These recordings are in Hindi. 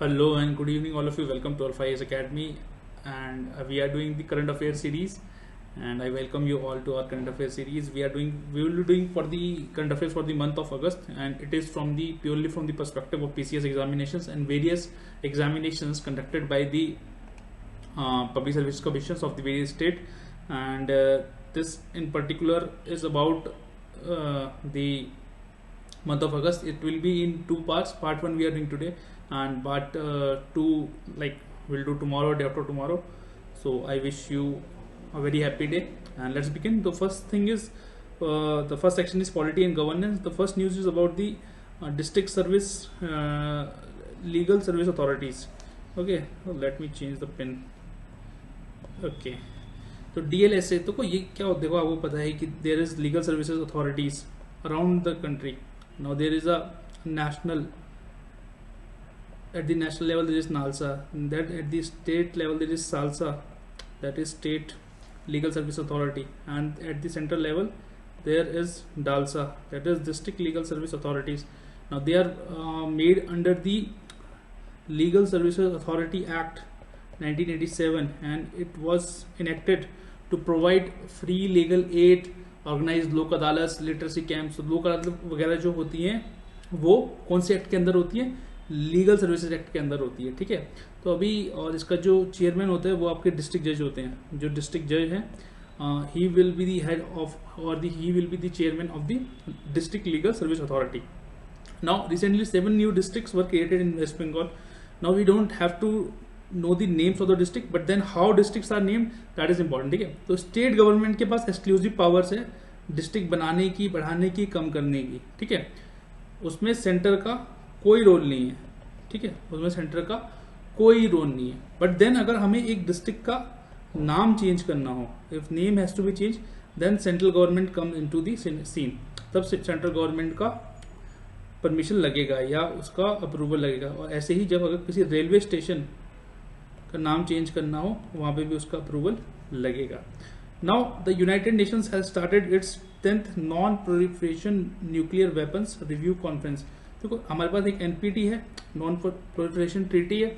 Hello and good evening, all of you. Welcome to Alpha AS Academy, and we are doing the current affairs series. And I welcome you all to our current affairs series. We will be doing for the current affairs for the month of August, and it is purely from the perspective of PCS examinations and various examinations conducted by the public service commissions of the various state. And this in particular is about the month of August. It will be in two parts. Part 1 we are doing today, and part 2 we'll do tomorrow, day after tomorrow. So I wish you a very happy day, and let's begin. The first thing is the first section is polity and governance. The first news is about the district service legal service authorities. Okay, so let me change the pen. Okay, तो DLSA तो ये क्या होता है, आपको पता है कि there is legal services authorities around the country. Now there is a national, at the national level there is NALSA, that at the state level there is SALSA, that is State Legal Service Authority, and at the central level there is DALSA, that is District Legal Service Authorities. Now they are made under the Legal Services Authority Act 1987, and it was enacted to provide free legal aid, organise Lok Adalat, literacy camps. लोक अदालत वगैरह जो होती हैं वो कौन से एक्ट के अंदर होती है? लीगल सर्विसेज एक्ट के अंदर होती है. ठीक है, तो अभी और इसका जो चेयरमैन होता है वो आपके डिस्ट्रिक्ट जज होते हैं. जो डिस्ट्रिक्ट जज हैं he will be the head of और he will be the chairman of the district legal service authority. Now recently 7 new districts were created in West Bengal. Now we don't have to know the names of the district, but then how districts are named, that is important. ठीक है, तो स्टेट गवर्नमेंट के पास एक्सक्लूसिव पावर्स है डिस्ट्रिक्ट बनाने की, बढ़ाने की, कम करने की. ठीक है, उसमें सेंटर का कोई रोल नहीं है. ठीक है, उसमें सेंटर का कोई रोल नहीं है. बट देन अगर हमें एक डिस्ट्रिक्ट का नाम चेंज करना हो, if name has to be change, then central government come into the scene. तब सेंट्रल गवर्नमेंट का परमिशन लगेगा या उसका अप्रूवल लगेगा. और ऐसे ही जब अगर किसी रेलवे स्टेशन का नाम चेंज करना हो, वहां पे भी उसका अप्रूवल लगेगा. Now the United Nations has started it's 10th non proliferation nuclear weapons review conference. देखो हमारे पास एक एनपीटी है, नॉन प्रोलिफरेशन ट्रीटी है.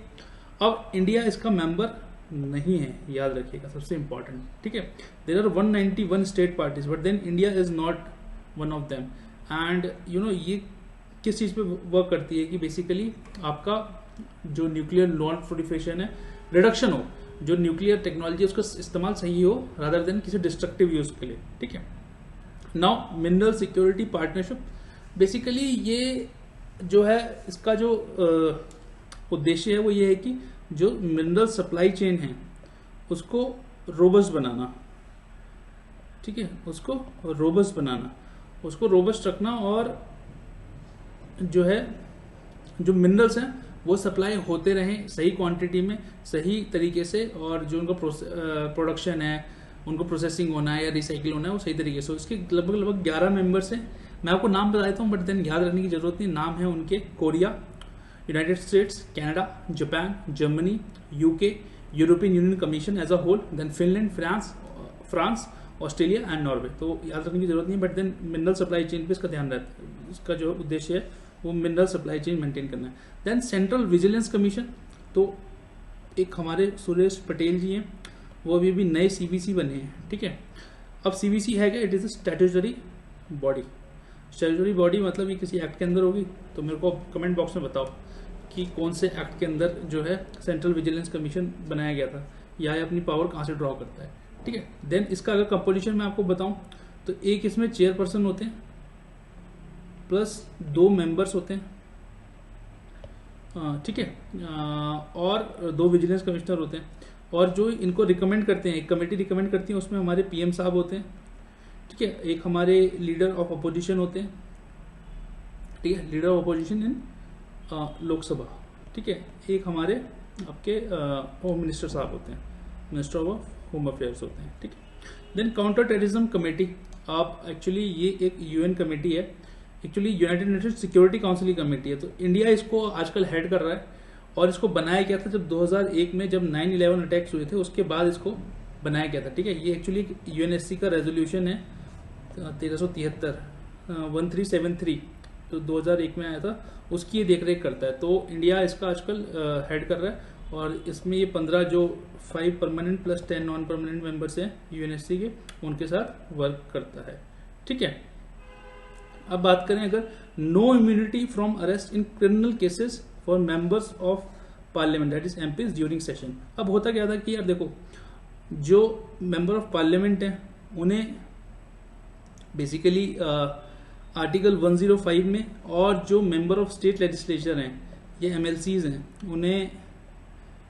अब इंडिया इसका मेंबर नहीं है, याद रखिएगा, सबसे इंपॉर्टेंट. ठीक है, there are 191 state parties, but then India is not one of them. And you know ये किस चीज पे वर्क करती है कि बेसिकली आपका जो न्यूक्लियर नॉन प्रोलिफरेशन है, रिडक्शन हो, जो न्यूक्लियर टेक्नोलॉजी उसका इस्तेमाल सही हो रादर देन किसी डिस्ट्रक्टिव यूज के लिए. ठीक है, now mineral security partnership, basically ये जो है इसका जो उद्देश्य है वो ये है कि जो मिनरल सप्लाई चेन है उसको रोबस्ट बनाना. ठीक है, उसको रोबस्ट बनाना, उसको रोबस्ट रखना, और जो है जो मिनरल्स हैं वो सप्लाई होते रहें सही क्वांटिटी में, सही तरीके से, और जो उनका प्रोडक्शन है, उनको प्रोसेसिंग होना है या रिसाइकिल होना है वो सही तरीके से. इसके लगभग 11 मेंबर्स हैं. मैं आपको नाम बता देता हूँ, बट देन याद रखने की जरूरत नहीं. नाम है उनके Korea, United States, Canada, Japan, Germany, UK, European Union Commission as a whole, then Finland, France, Australia and Norway. तो याद रखने की जरूरत नहीं, but then mineral supply chain पे इसका ध्यान रहता है. इसका जो उद्देश्य है वो मिनरल सप्लाई चेन मेंटेन करना है. देन सेंट्रल विजिलेंस कमीशन, तो एक हमारे सुरेश पटेल जी हैं, वो अभी भी नए सीवीसी बने हैं. ठीक है, अब सीवीसी है क्या? It is a statutory body. Statutory body मतलब ये किसी एक्ट के अंदर होगी. तो मेरे को कमेंट बॉक्स में बताओ कि कौन से एक्ट के अंदर जो है सेंट्रल विजिलेंस कमीशन बनाया गया था, या ये अपनी पावर कहाँ से ड्रॉ करता है. ठीक है, देन इसका अगर कंपोजिशन मैं आपको बताऊं तो एक इसमें चेयरपर्सन होते हैं प्लस 2 मेंबर्स होते हैं. ठीक है, और 2 विजिलेंस कमिश्नर होते हैं, और जो इनको रिकमेंड करते हैं, एक कमेटी रिकमेंड करती है, उसमें हमारे पीएम साहब होते हैं. ठीक है, एक हमारे लीडर ऑफ अपोजिशन होते हैं. ठीक है, leader of opposition in Lok Sabha. ठीक है, एक हमारे आपके होम मिनिस्टर साहब होते हैं, मिनिस्टर ऑफ होम अफेयर्स होते हैं. ठीक है, देन काउंटर टेररिज्म कमेटी. आप एक्चुअली ये एक यूएन कमेटी है, actually United nation security council की कमेटी है. तो इंडिया इसको आजकल हेड कर रहा है, और इसको बनाया गया था जब 2001 में जब 9/11 अटैक्स हुए थे, उसके बाद इसको बनाया गया था. ठीक है, ये एक्चुअली यूएनएससी का रेजोल्यूशन है 1373 1373. तो 2001 में आया था, उसकी ये देख रेख करता है। तो इंडिया इसका आजकल हेड कर रहा है, और इसमें ये 15 जो 5 permanent plus 10 non permanent members हैं यूएनएससी के, उनके साथ वर्क करता है। ठीक है, अब बात करें अगर no immunity from arrest in criminal cases for members of parliament that is MPs during session. अब होता क्या था कि यार देखो, जो मेंबर ऑफ पार्लियामेंट हैं उन्हें बेसिकली आर्टिकल 105 में, और जो मेंबर ऑफ स्टेट लेजिस्लेचर हैं ये एमएलसीज हैं, उन्हें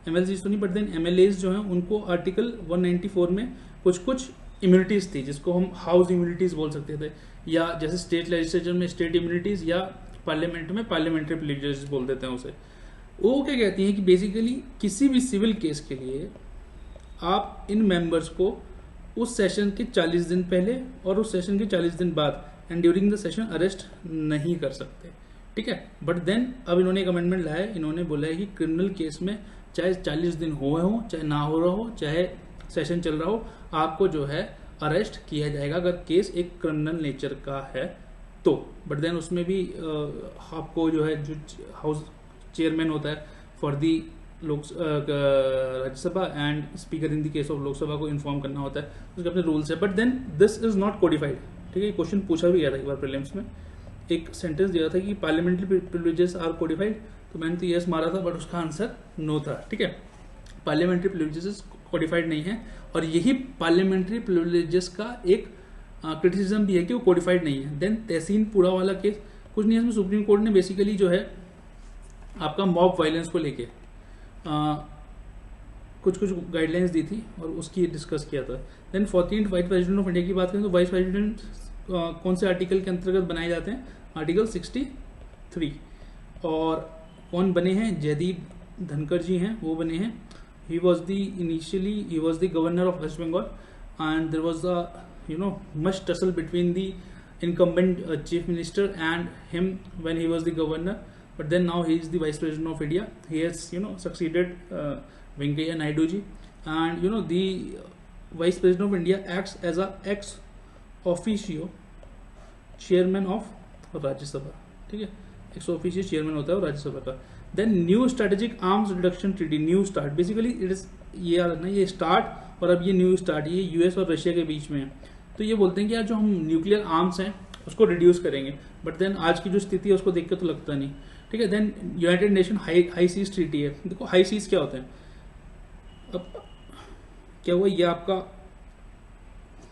एमएलसीज तो नहीं बट देन एमएलएज जो हैं उनको आर्टिकल 194 में कुछ कुछ इम्यूनिटीज थी, जिसको हम हाउस इम्यूनिटीज बोल सकते थे, या जैसे स्टेट लेजिस्लेचर में स्टेट इम्यूनिटीज, या पार्लियामेंट में पार्लियामेंट्री प्रिविलेजेस बोल देते हैं उसे। वो क्या कहती हैं कि बेसिकली किसी भी सिविल केस के लिए आप इन मेंबर्स को उस सेशन के 40 दिन पहले और उस सेशन के 40 दिन बाद and during the session arrest नहीं कर सकते। ठीक है, बट देन अब इन्होंने एक अमेंडमेंट लाया है, इन्होंने बोला है कि क्रिमिनल केस में चाहे 40 दिन हुए हो, चाहे ना हो रहा हो, चाहे सेशन चल रहा हो, आपको जो है अरेस्ट किया जाएगा अगर केस एक क्रिमिनल नेचर का है तो। बट देन उसमें भी आपको जो है जो हाउस चेयरमैन होता है for the Rajya Sabha and speaker in the case of Lok Sabha को इन्फॉर्म करना होता है, उसके अपने रूल्स है। But then this is not codified. ठीक है, क्वेश्चन पूछा भी गया था एक बार प्रीलिम्स में, एक सेंटेंस दिया था कि पार्लियामेंट्री प्रिविलेजेस आर कोडिफाइड, तो मैंने तो यस मारा था बट उसका आंसर नो था। ठीक है, पार्लियामेंट्री प्रिविलेजेस कोडिफाइड नहीं है, और यही पार्लियामेंट्री प्रिविलेजेस का एक क्रिटिसिज्म भी है कि वो कोडिफाइड नहीं है। देन तहसीन पुरा वाला केस कुछ नहीं है, इसमें सुप्रीम कोर्ट ने बेसिकली जो है आपका मॉब वायलेंस को लेके कुछ कुछ गाइडलाइंस दी थी और उसकी डिस्कस किया था। Then 14th vice president of India की बात करें तो वाइस प्रेसिडेंट कौन से आर्टिकल के अंतर्गत बनाए जाते हैं, आर्टिकल 63। और कौन बने हैं, जयदीप धनखड़ जी हैं, वो बने हैं। he was the governor of West Bengal, and there was a much tussle between the incumbent chief minister and him when he was the governor, but then now he is the vice president of India. He has succeeded Venkaiah Naidu ji, and the vice president of India acts as a ex officio chairman of Rajya Sabha। ठीक है, ex officio chairman होता है वो राज्यसभा का। Then new strategic arms reduction treaty, new START, basically it is ये याद रखना, ये स्टार्ट और अब ये न्यू स्टार्ट, ये यूएस और रशिया के बीच में है। तो ये बोलते हैं कि यार जो हम न्यूक्लियर आर्म्स हैं उसको रिड्यूस करेंगे, बट देन आज की जो स्थिति है उसको देख के तो लगता नहीं। ठीक है, then United Nation high seas treaty है। देखो हाई सीज क्या होते हैं, अब क्या हुआ, ये आपका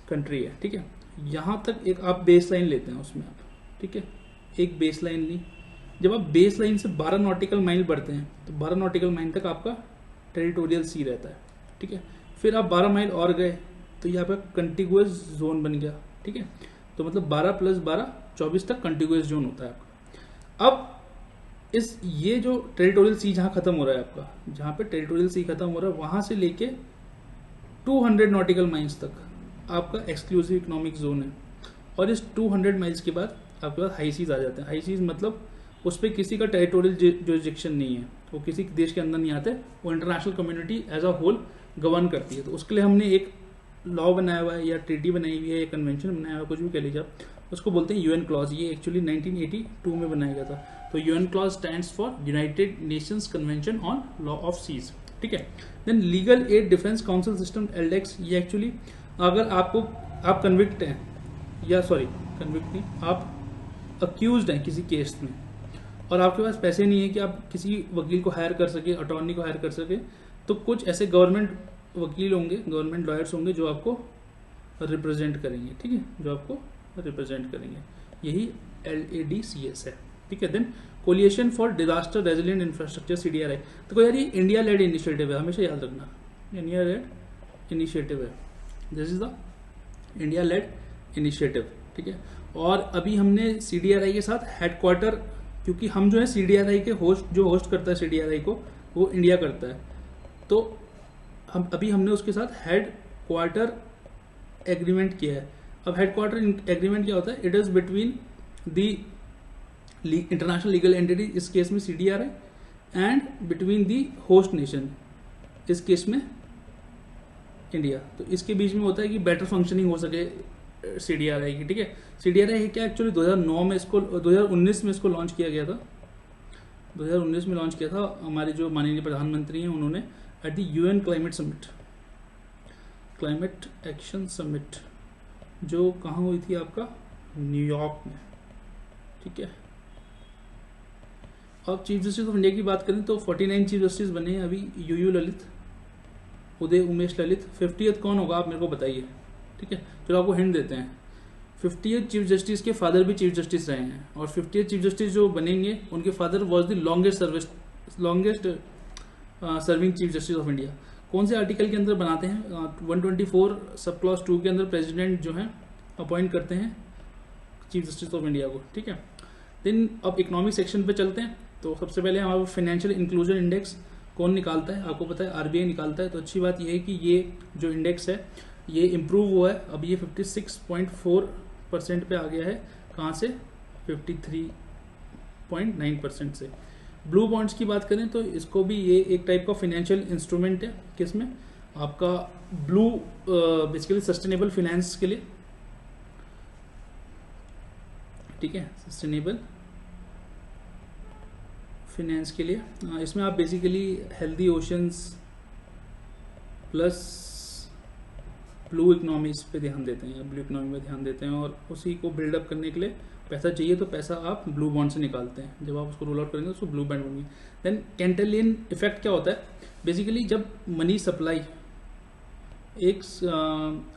कंट्री है। ठीक है, यहाँ तक एक आप बेस लाइन लेते हैं उसमें आप, ठीक है, एक बेस लाइन ली, जब आप बेस लाइन से 12 नॉटिकल माइल बढ़ते हैं तो 12 नॉटिकल माइल तक आपका टेरिटोरियल सी रहता है। ठीक है, फिर आप 12 माइल और गए तो ये आपका कंटिगुअस जोन बन गया। ठीक है, तो मतलब 12 + 12 24 तक कंटिगुअस जोन होता है आपका। अब ये जो टेरिटोरियल सी जहां खत्म हो रहा है आपका, जहां पे टेरिटोरियल सी खत्म हो रहा है वहां से लेके 200 नॉटिकल माइल्स तक आपका एक्सक्लूसिव इकोनॉमिक जोन है, और इस 200 माइल्स के बाद आपके पास हाई सीज आ जाते हैं। हाई सीज मतलब उस पर किसी का टेरिटोरियल जुरिडिक्शन नहीं है, वो किसी देश के अंदर नहीं आते, वो international community as a whole govern करती है। तो उसके लिए हमने एक लॉ बनाया हुआ है, या ट्रीटी बनाई हुई है, या कन्वेंशन बनाया हुआ है, कुछ भी कह लीजिए आप, उसको बोलते हैं यूएन क्लॉज। ये एक्चुअली 1982 में बनाया गया था। तो UN clause stands for United Nations convention on law of seas. ठीक है, then legal aid defence council system एल्डेक्स, ये एक्चुअली अगर आप कन्विक्ट हैं, या सॉरी कन्विक्ट नहीं, आप अक्यूज्ड हैं किसी केस में और आपके पास पैसे नहीं है कि आप किसी वकील को हायर कर सके, अटॉर्नी को हायर कर सके, तो कुछ ऐसे गवर्नमेंट वकील होंगे, गवर्नमेंट लॉयर्स होंगे जो आपको रिप्रेजेंट करेंगे। ठीक है, जो आपको रिप्रेजेंट करेंगे, यही LADCS है। ठीक है, then coalition for disaster resilient infrastructure CDRI। तो यार ये इंडिया लेड इनिशिएटिव है, हमेशा याद रखना, इंडिया लेड इनिशिएटिव है, this is the India lead initiative. ठीक है, और अभी हमने CDRI के साथ हेडक्वार्टर, क्योंकि हम जो है CDRI के होस्ट करता है CDRI को, वो इंडिया करता है, तो हमने उसके साथ हेड क्वार्टर एग्रीमेंट किया है। अब हेड क्वार्टर एग्रीमेंट क्या होता है, it is between the international legal entity, इस केस में CDRI, and between the host nation, इस केस में इंडिया। तो इसके बीच में होता है कि बेटर फंक्शनिंग हो सके CDR आएगी, ठीक है। CDR है क्या एक्चुअली 2009 में इसको 2019 में इसको लॉन्च किया गया था, 2019 में लॉन्च किया था हमारे जो माननीय प्रधानमंत्री हैं उन्होंने at the UN climate action summit, जो कहाँ हुई थी आपका, न्यूयॉर्क में, ठीक है। अब चीफ जस्टिस ऑफ इंडिया की बात करें तो 49 चीफ जस्टिस बने हैं अभी, UU ललित, उदय उमेश ललित। 50th कौन होगा आप मेरे को बताइए, ठीक है। चलो आपको हिंट देते हैं, 50th चीफ जस्टिस के फादर भी चीफ जस्टिस रहे हैं, और 50th चीफ जस्टिस जो बनेंगे उनके father was the longest serving chief justice of India. कौन से आर्टिकल के अंदर बनाते हैं, 124 सब क्लॉज 2 के अंदर प्रेसिडेंट जो है अपॉइंट करते हैं चीफ जस्टिस ऑफ इंडिया को, ठीक है। देन अब इकोनॉमिक सेक्शन पे चलते हैं। तो सबसे पहले हमारा फाइनेंशियल इंक्लूजन इंडेक्स कौन निकालता है, आपको पता है RBI निकालता है। तो अच्छी बात यह है कि ये जो इंडेक्स है ये इम्प्रूव हुआ है, अब ये 56.4% पे आ गया है, कहाँ से, 53.9% से। ब्लू बॉन्ड्स की बात करें तो इसको भी ये एक टाइप का फाइनेंशियल इंस्ट्रूमेंट है, किसमें, आपका ब्लू बेसिकली सस्टेनेबल फाइनेंस के लिए, ठीक है, सस्टेनेबल फाइनेंस के लिए। इसमें आप basically healthy oceans plus blue economies पे ध्यान देते हैं, ब्लू इकोनॉमी पे ध्यान देते हैं, और उसी को बिल्डअप करने के लिए पैसा चाहिए, तो पैसा आप ब्लू बॉन्ड से निकालते हैं। जब आप उसको रोल आउट करेंगे तो ब्लू बॉन्ड बनेंगे। देन कैंटेलियन इफेक्ट क्या होता है, बेसिकली जब मनी सप्लाई एक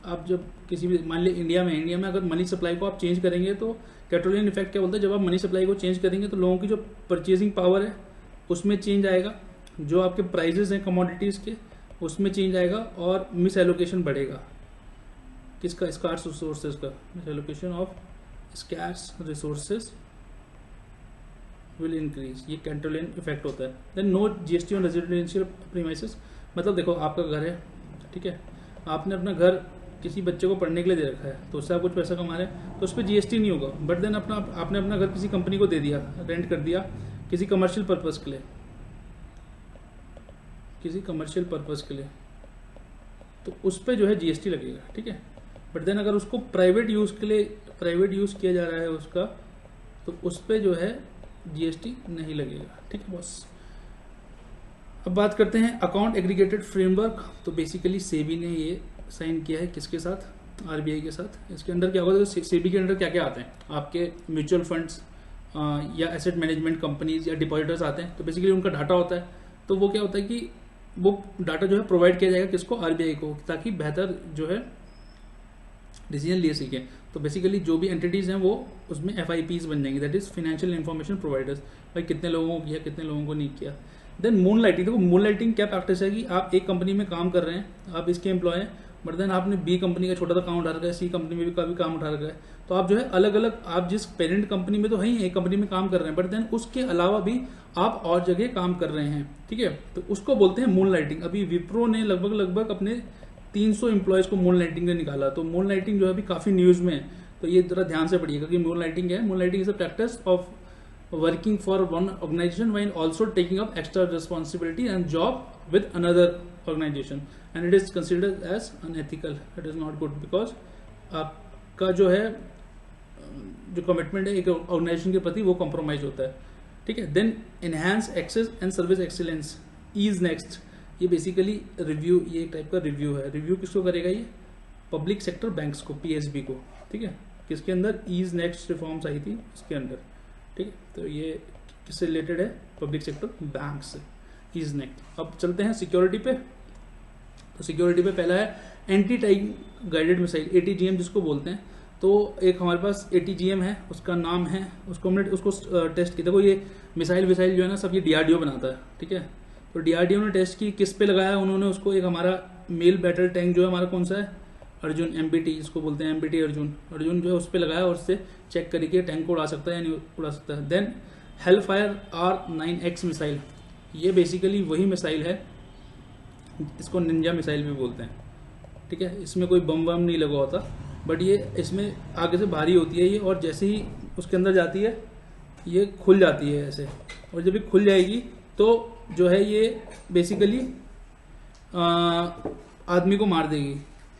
आप जब किसी भी मान लीजिए इंडिया में अगर मनी सप्लाई को आप चेंज करेंगे तो कैंटेलियन इफेक्ट क्या बोलता है, जब आप मनी सप्लाई को चेंज करेंगे तो लोगों की जो परचेजिंग पावर है उसमें चेंज आएगा, जो आपके प्राइजेस हैं कमोडिटीज़ के उसमें चेंज आएगा, और मिस एलोकेशन बढ़ेगा, किसका, स्कार्स रिसोर्सेज का, misallocation of scarce resources will increase, ये कैंटेलियन इफेक्ट होता है। Then no GST on residential premises, मतलब देखो आपका घर है, ठीक है, आपने अपना घर किसी बच्चे को पढ़ने के लिए दे रखा है, तो उससे आप कुछ पैसा कमा रहे हैं तो उस पर GST नहीं होगा। बट देन आपने अपना घर किसी कंपनी को दे दिया, रेंट कर दिया किसी कमर्शियल पर्पस के लिए, तो उस पर जो है GST लगेगा, ठीक है। बट देन अगर उसको प्राइवेट यूज़ किया जा रहा है उसका, तो उस पर जो है GST नहीं लगेगा, ठीक है बस। अब बात करते हैं अकाउंट एग्रीगेटेड फ्रेमवर्क। तो बेसिकली सेबी ने ये साइन किया है किसके साथ, RBI के साथ। इसके अंदर क्या होगा, तो सेबी के अंदर क्या क्या आते हैं, आपके म्यूचुअल फंड्स या एसेट मैनेजमेंट कंपनीज या डिपॉजिटर्स आते हैं। तो बेसिकली उनका डाटा होता है, तो वो क्या होता है कि वो डाटा जो है प्रोवाइड किया जाएगा किसको, RBI को, ताकि बेहतर जो है डिसीजन ले सकें। तो बेसिकली जो भी एंटिटीज हैं वो उसमें FIPs बन जाएंगे, that is financial information providers, भाई कितने लोगों को किया, कितने लोगों को नहीं किया। देन मून लाइटिंग, देखो मून लाइटिंग क्या प्रैक्टिस है कि आप एक कंपनी में काम कर रहे हैं, आप इसके एम्प्लॉय हैं, बट देन आपने B कंपनी का छोटा सा काम उठा रखा है, C कंपनी में भी काफी काम उठा रखा है, तो आप जो है अलग अलग, आप जिस पेरेंट कंपनी में तो है ही एक कंपनी में काम कर रहे हैं, बट देन उसके अलावा भी आप और जगह काम कर रहे हैं, ठीक है, तो उसको बोलते हैं मून लाइटिंग। अभी विप्रो ने लगभग अपने 300 एम्प्लॉयज को मून लाइटिंग ने निकाला, तो मून लाइटिंग जो है अभी काफी न्यूज में है, तो ये जरा ध्यान से पढ़िएगा कि मून लाइटिंग है। Moon lighting is a practice of working for one organization while also taking up extra responsibility and job with another organization, and it is considered as unethical, it is not good, because आपका जो है जो कमिटमेंट है एक ऑर्गेनाइजेशन के प्रति वो कॉम्प्रोमाइज होता है, ठीक है। Then enhance access and service excellence is next, ये बेसिकली रिव्यू, ये एक टाइप का रिव्यू है। रिव्यू किसको करेगा, ये पब्लिक सेक्टर बैंक्स को, PSB को, ठीक है, किसके अंदर, ईज नेक्स्ट रिफॉर्म्स आई थी इसके अंदर, ठीक है। तो ये किससे रिलेटेड है, पब्लिक सेक्टर बैंक से, ईज नेक्स्ट। अब चलते हैं सिक्योरिटी पे। तो सिक्योरिटी पे पहला है anti time guided missile, ATGM जिसको बोलते हैं। तो एक हमारे पास ATGM है, उसका नाम है, उसको हमने उसको टेस्ट किया। देखो ये मिसाइल जो है ना सब ये DRDO बनाता है, ठीक है। तो DRDO ने टेस्ट की, किस पे लगाया उन्होंने उसको, एक हमारा मेल बैटल टैंक जो है हमारा कौन सा है, अर्जुन, MBT जिसको बोलते हैं, MBT अर्जुन जो है उस पर लगाया, और उससे चेक करके टैंक को उड़ा सकता है या नहीं उड़ा सकता है। देन हेलफायर R9X मिसाइल, ये बेसिकली वही मिसाइल है, इसको निंजा मिसाइल भी बोलते हैं, ठीक है। इसमें कोई बम नहीं लगा होता, बट ये इसमें आगे से भारी होती है ये, और जैसे ही उसके अंदर जाती है ये खुल जाती है ऐसे, और जब ये खुल जाएगी तो जो है ये बेसिकली आदमी को मार देगी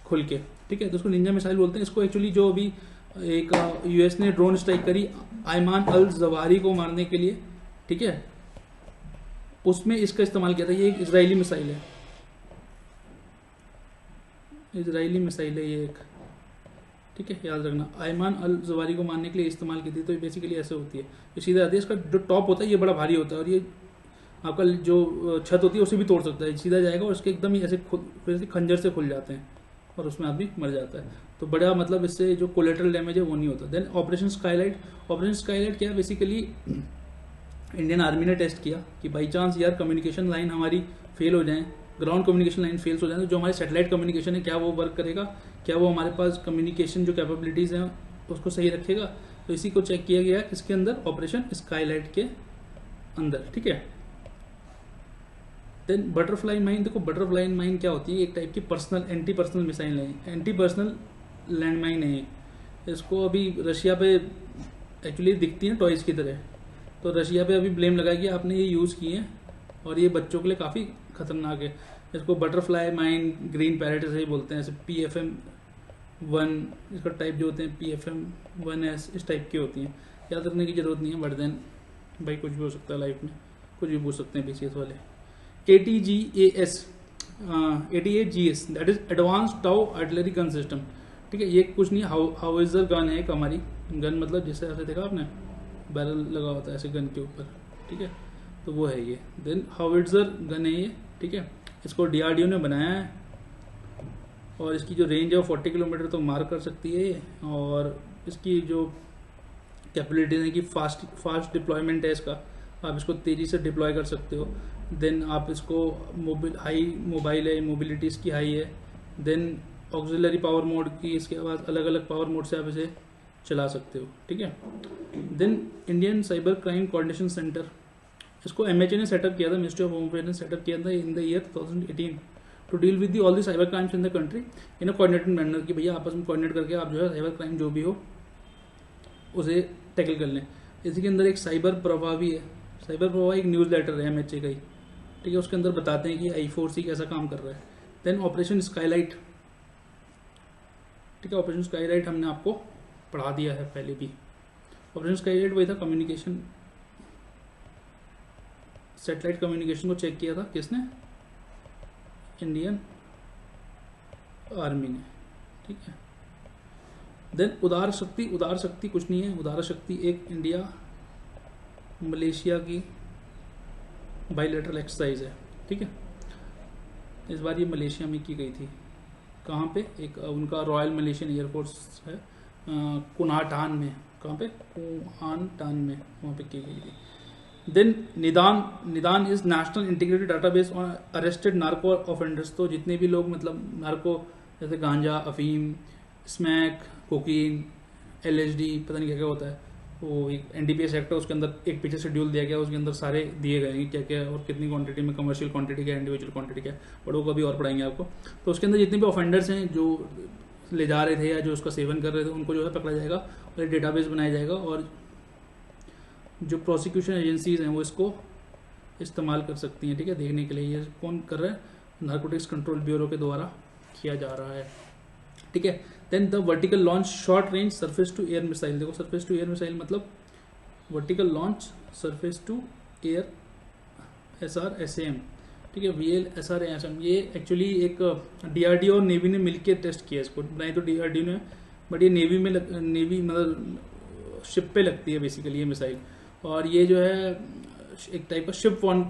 खुल के, ठीक है, तो उसको निंजा मिसाइल बोलते हैं। इसको एक्चुअली जो अभी एक यूएस ने ड्रोन स्ट्राइक करी आयमान अल जवारी को मारने के लिए, ठीक है, उसमें इसका इस्तेमाल किया था। ये एक इजरायली मिसाइल है, इजरायली मिसाइल है ये एक, ठीक है, याद रखना। आयमान अल जवारी को मारने के लिए इस्तेमाल की थी। तो बेसिकली ऐसे होती है, ये सीधा आती है। इसका जो टॉप होता है ये बड़ा भारी होता है और ये आपका जो छत होती है उसे भी तोड़ सकता है, सीधा जाएगा और उसके एकदम ही ऐसे वैसे खंजर से खुल जाते हैं और उसमें आदमी मर जाता है। तो बड़ा मतलब इससे जो कोलेटरल डैमेज है वो नहीं होता। Then Operation Skylight. Operation Skylight क्या है, बेसिकली इंडियन आर्मी ने टेस्ट किया कि बाई चांस यार कम्युनिकेशन लाइन हमारी फेल हो जाए, ग्राउंड कम्युनिकेशन लाइन फेल हो जाए, तो जो हमारे सैटेलाइट कम्युनिकेशन है क्या वो वर्क करेगा, क्या वो हमारे पास कम्युनिकेशन जो कैपेबिलिटीज़ हैं उसको सही रखेगा। तो इसी को चेक किया गया किसके अंदर, ऑपरेशन स्काईलाइट के अंदर, ठीक है। Then butterfly mine. देखो बटरफ्लाई माइन क्या होती है, एक टाइप की पर्सनल एंटी पर्सनल मिसाइल है, एंटी पर्सनल लैंड माइन है। इसको अभी रशिया पे एक्चुअली दिखती है टॉयज़ की तरह, तो रशिया पे अभी ब्लेम लगाया कि आपने ये यूज़ किए हैं और ये बच्चों के लिए काफ़ी खतरनाक है। इसको बटरफ्लाई माइन, ग्रीन पैरेट ऐसे ही बोलते हैं। ऐसे PFM-1 इसका टाइप जो होते हैं, PFM-1S इस टाइप की होती हैं। याद रखने की जरूरत नहीं है, बट देन भाई कुछ भी हो सकता है लाइफ में, कुछ भी पूछ सकते हैं BCS वाले। ATGAS, ATAGS that is advance tau artillery gun system, ठीक है। ये कुछ नहीं, हाउइजर गन है एक हमारी गन, मतलब जैसे ऐसे देखा आपने बैरल लगा होता है ऐसे गन के ऊपर, ठीक है, तो वो है ये। देन हाउइजर गन है ये, ठीक है। इसको DRDO ने बनाया है और इसकी जो रेंज है वो 40 किलोमीटर तो मार कर सकती है ये, और इसकी जो कैपेबिलिटीज है कि फास्ट डिप्लॉयमेंट है इसका, आप इसको तेज़ी से डिप्लॉय कर सकते हो। देन आप इसको मोबाइल है, मोबिलिटी इसकी हाई है। देन ऑक्सिलरी पावर मोड की इसके बाद अलग अलग पावर मोड से आप इसे चला सकते हो, ठीक है। Then Indian cyber crime coordination centre, इसको MHA ने सेटअप किया था, मिनिस्ट्री ऑफ होम अफेयर्स ने सेटअप किया था in the year 2018 to deal with all the cyber crimes in the country in a coordinated manner, कि भैया आपस में कोऑर्डिनेट करके आप जो है साइबर क्राइम जो भी हो उसे टैकल कर लें। इसी के अंदर एक साइबर प्रवाह भी है। साइबर प्रवाह एक न्यूज़ लेटर है MHA का ही, ठीक है, उसके अंदर बताते हैं कि I4C कैसा काम कर रहा है। देन ऑपरेशन स्काईलाइट, ठीक है, ऑपरेशन स्काईलाइट हमने आपको पढ़ा दिया है पहले भी। ऑपरेशन स्काईलाइट वही था, कम्युनिकेशन सैटेलाइट कम्युनिकेशन को चेक किया था किसने, इंडियन आर्मी ने, ठीक है। देन उदार शक्ति। उदार शक्ति कुछ नहीं है, उदार शक्ति एक इंडिया मलेशिया की बाइलेटरल एक्सरसाइज है, ठीक है। इस बार ये मलेशिया में की गई थी, कहाँ पे, एक उनका रॉयल मलेशियन एयरफोर्स है कुनाटान में, कहाँ पे, कुनाटान में, वहाँ पे की गई थी। देन निदान। निदान is national integrated database on arrested narco offenders. तो जितने भी लोग मतलब नार्को जैसे गांजा, अफीम, स्मैक, कोकीन, LSD, पता नहीं क्या क्या होता है, वो एक NDPS एक्ट है, उसके अंदर एक पीछे शेड्यूल दिया गया, उसके अंदर सारे दिए गए हैं क्या क्या और कितनी क्वांटिटी में, कमर्शियल क्वांटिटी क्या, इंडिविजुअल क्वांटिटी क्या, बट वो कभी और पढ़ाएंगे आपको। तो उसके अंदर जितने भी ऑफेंडर्स हैं जो ले जा रहे थे या जो उसका सेवन कर रहे थे उनको जो है पकड़ा जाएगा और एक डेटाबेस बनाया जाएगा, और जो प्रोसिक्यूशन एजेंसीज हैं वो इसको इस्तेमाल कर सकती हैं, ठीक है, देखने के लिए ये कौन कर रहा है, नारकोटिक्स कंट्रोल ब्यूरो के द्वारा किया जा रहा है, ठीक है। Then the vertical launch short range surface to air missile. देखो सरफेस टू एयर मिसाइल मतलब vertical launch surface to air SRSAM, ठीक है, VLSRAM। ये एक्चुअली एक DRDO और नेवी ने मिलकर टेस्ट किया इसको, बनाई तो DRDO ने, बट ये नेवी में नेवी मतलब शिप पे लगती है बेसिकली ये मिसाइल, और ये जो है एक टाइप का शिप वन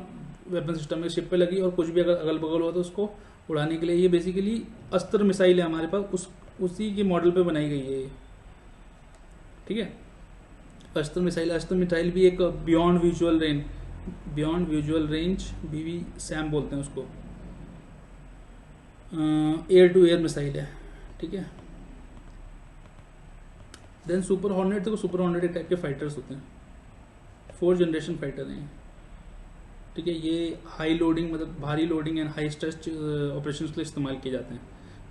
वेपन सिस्टम है, शिप पे लगी और कुछ भी अगर अगल बगल हुआ तो उसको उड़ाने के लिए ये बेसिकली अस्त्र मिसाइल है हमारे पास, उसी के मॉडल पे बनाई गई है ये, ठीक है। अस्त्र मिसाइल भी एक बियॉन्ड विजुअल रेंज BVSAM बोलते हैं उसको, एयर टू एयर मिसाइल है, ठीक है। Then Super Hornet. देखो सुपर हॉर्नेट एक टाइप के फाइटर्स होते हैं, 4th जनरेशन फाइटर हैं, ठीक है। ये हाई लोडिंग मतलब भारी loading and high stress operations के लिए इस्तेमाल किए जाते हैं।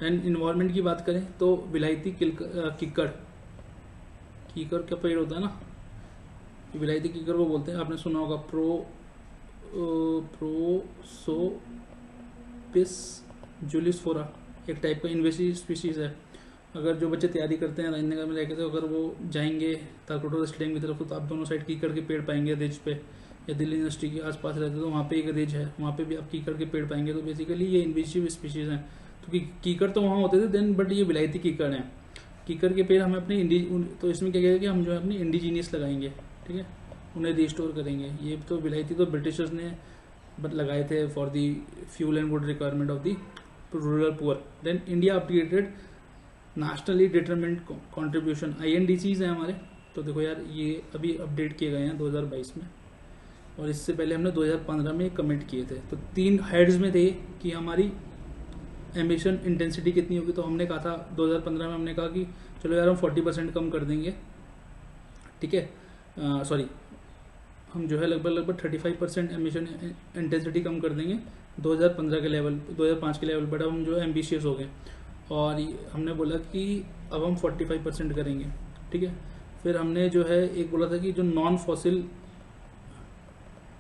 एंड इन्वायरमेंट की बात करें तो विलायती कीकर क्या पेड़ होता है ना, विलायती कीकर वो बोलते हैं, आपने सुना होगा, प्रोसोपिस जुलिस्फोरा, एक टाइप का इन्वेसिव स्पीशीज है। अगर जो बच्चे तैयारी करते हैं राजनगर में रहकर, तो अगर वो जाएंगे तालकोटरा स्टेडियम की तरफ तो आप दोनों साइड कीकड़ के पेड़ पाएंगे रिज पे, या दिल्ली यूनिवर्सिटी के आसपास रहते तो वहाँ पे एक रिज है, वहाँ पे भी आप कीकड़ के पेड़ पाएंगे। तो बेसिकली ये इन्वेसिव स्पीशीज़ हैं, तो कीकड़ तो वहाँ होते थे देन, बट ये विलायती कीकड़ हैं। कीकड़ के पेड़ हमें अपने तो इसमें क्या कहेगा कि हम जो है अपनी इंडिजीनियस लगाएंगे, ठीक है, उन्हें रिस्टोर करेंगे। ये तो विलायती तो ब्रिटिशर्स ने लगाए थे for the fuel and wood requirement of the rural poor. Then India updated nationally determined contribution, INDCs हैं हमारे। तो देखो यार, ये अभी अपडेट किए गए हैं 2022 में, और इससे पहले हमने 2015 में कमिट किए थे। तो 3 हेड्स में थे कि हमारी एमिशन इंटेंसिटी कितनी होगी। तो हमने कहा था 2015 में, हमने कहा कि चलो यार हम 40% कम कर देंगे, ठीक है, सॉरी, हम जो है लगभग 35% एमिशन इंटेंसिटी कम कर देंगे 2015 के लेवल, 2005 के लेवल पर। अब हम जो है एम्बिशियस हो गए और हमने बोला कि अब हम 45% करेंगे, ठीक है। फिर हमने जो है एक बोला था कि जो नॉन फॉसिल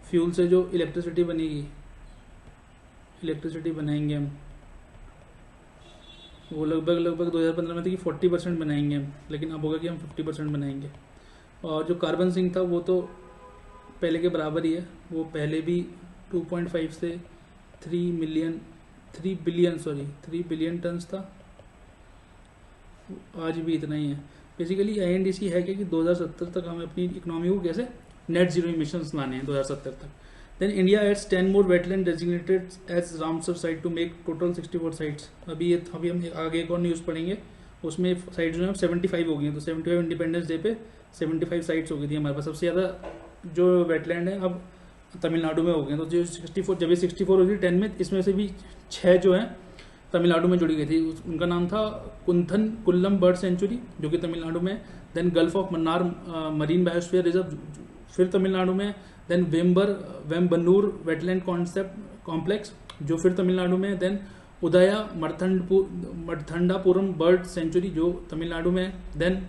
फ्यूल से जो इलेक्ट्रिसिटी बनेगी, इलेक्ट्रिसिटी बनाएंगे हम, वो लगभग 2015 में थी कि 40% बनाएंगे हम, लेकिन अब होगा कि हम 50% बनाएंगे। और जो कार्बन सिंक था वो तो पहले के बराबर ही है, वो पहले भी 2.5 से 3 बिलियन टन्स था, आज भी इतना ही है। बेसिकली INDC है कि 2070 तक हमें अपनी इकोनॉमी को कैसे नेट जीरो इमिशंस लाने हैं 2070 तक। Then India adds 10 more wetland designated as Ramsar site to make total 64 sites. अभी हम आगे एक और न्यूज़ पढ़ेंगे, उसमें साइट्स जो है 75 हो गई हैं। तो 75 इंडिपेंडेंस डे पे 75 साइट्स हो गई थी हमारे पास। सबसे ज़्यादा जो वेटलैंड है अब तमिलनाडु में हो गए। तो जो 64, जब ये 64 हुई थी 10 में, इसमें से भी 6 जो हैं तमिलनाडु में जुड़ी गई थी। उनका नाम था कुंथन कुल्लम बर्ड सेंचुरी, जो कि तमिलनाडु में। Then gulf of Mannar marine biosphere reserve, फिर तमिलनाडु में। देन वेम्बनूर वेटलैंड कॉम्प्लेक्स, जो फिर तमिलनाडु में। देन उदया मठंडापुरम बर्ड सेंचुरी, जो तमिलनाडु में। Then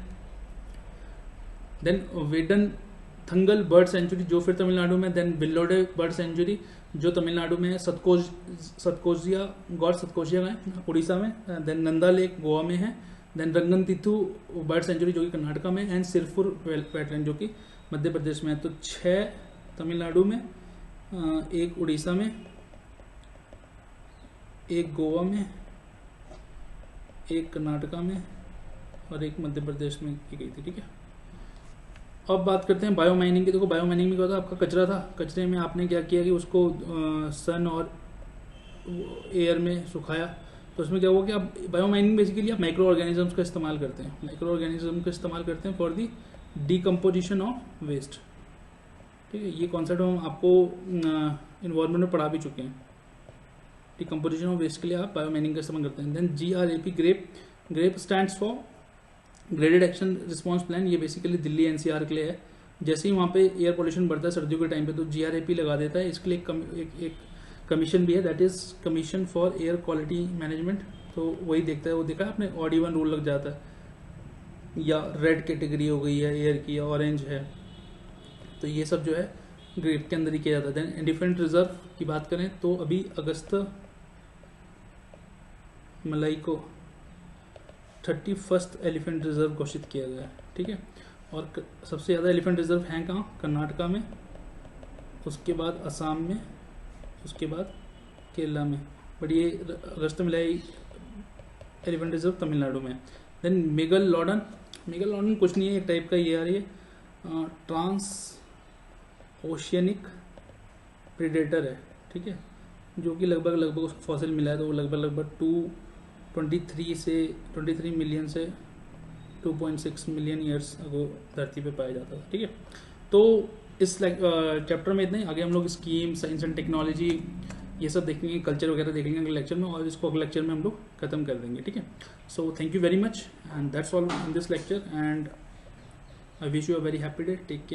Whedon Thangal bird sanctuary, जो फिर तमिलनाडु में। देन बिल्लोडे बर्ड सेंचुरी, जो तमिलनाडु में है। सतकोजिया है उड़ीसा में। देन नंदा लेक गोवा में है। देन रंगनतिथु बर्ड सेंचुरी, जो कि कर्नाटका में। एंड सिरपुर वेटलैंड, जो कि मध्य प्रदेश में है। तो 6 तमिलनाडु में, 1 उड़ीसा में, 1 गोवा में, 1 कर्नाटका में और 1 मध्य प्रदेश में की गई थी, ठीक है। अब बात करते हैं बायो माइनिंग की। देखो बायो माइनिंग में क्या होता है, आपका कचरा था, कचरे में आपने क्या किया कि उसको सन और एयर में सुखाया। तो उसमें क्या हुआ कि आप बायो माइनिंग बेसिकली आप माइक्रो ऑर्गेनिजम्स का इस्तेमाल करते हैं, for the decomposition of waste, ठीक है। ये कॉन्सेप्ट हम आपको इन्वायरमेंट में पढ़ा भी चुके हैं। डीकम्पोजिशन ऑफ वेस्ट के लिए आप बायो माइनिंग का इस्तेमाल करते हैं। Then GRAP, GRAP stands for graded action response plan. ये बेसिकली दिल्ली NCR के लिए है। जैसे ही वहाँ पे एयर पोल्यूशन बढ़ता है सर्दियों के टाइम पे, तो GRAP लगा देता है। इसके लिए एक कमीशन भी है, that is commission for air quality management. तो वही देखता है, वो देखा आपने ऑड इवन रूल लग जाता है, या रेड कैटेगरी हो गई है एयर की, या ऑरेंज है, तो ये सब जो है ग्रेप के अंदर ही किया जाता है। देन एलिफेंट रिजर्व की बात करें तो अभी अगस्त मलाई को 31st एलिफेंट रिजर्व घोषित किया गया है, ठीक है। और सबसे ज़्यादा एलिफेंट रिजर्व हैं कहाँ? कर्नाटका में, उसके बाद असम में, उसके बाद केरला में। बट ये अगस्त मलाई एलिफेंट रिजर्व तमिलनाडु में। देन मेगलोडन कुछ नहीं है, एक टाइप का ये आ रही है, ट्रांस ओशियनिक प्रीडेटर है, ठीक है, जो कि लगभग उसको फॉसिल मिला है। तो वो लगभग 23 मिलियन से 2.6 मिलियन ईयर्स अगो धरती पे पाया जाता था, ठीक है। तो इस चैप्टर में इतना ही। आगे हम लोग स्कीम, साइंस एंड टेक्नोलॉजी, ये सब देखेंगे, कल्चर वगैरह देखेंगे अगले लेक्चर में, और इसको अगले लेक्चर में हम लोग खत्म कर देंगे, ठीक है। So thank you very much and that's all in this lecture and I wish you a very happy day. Take care.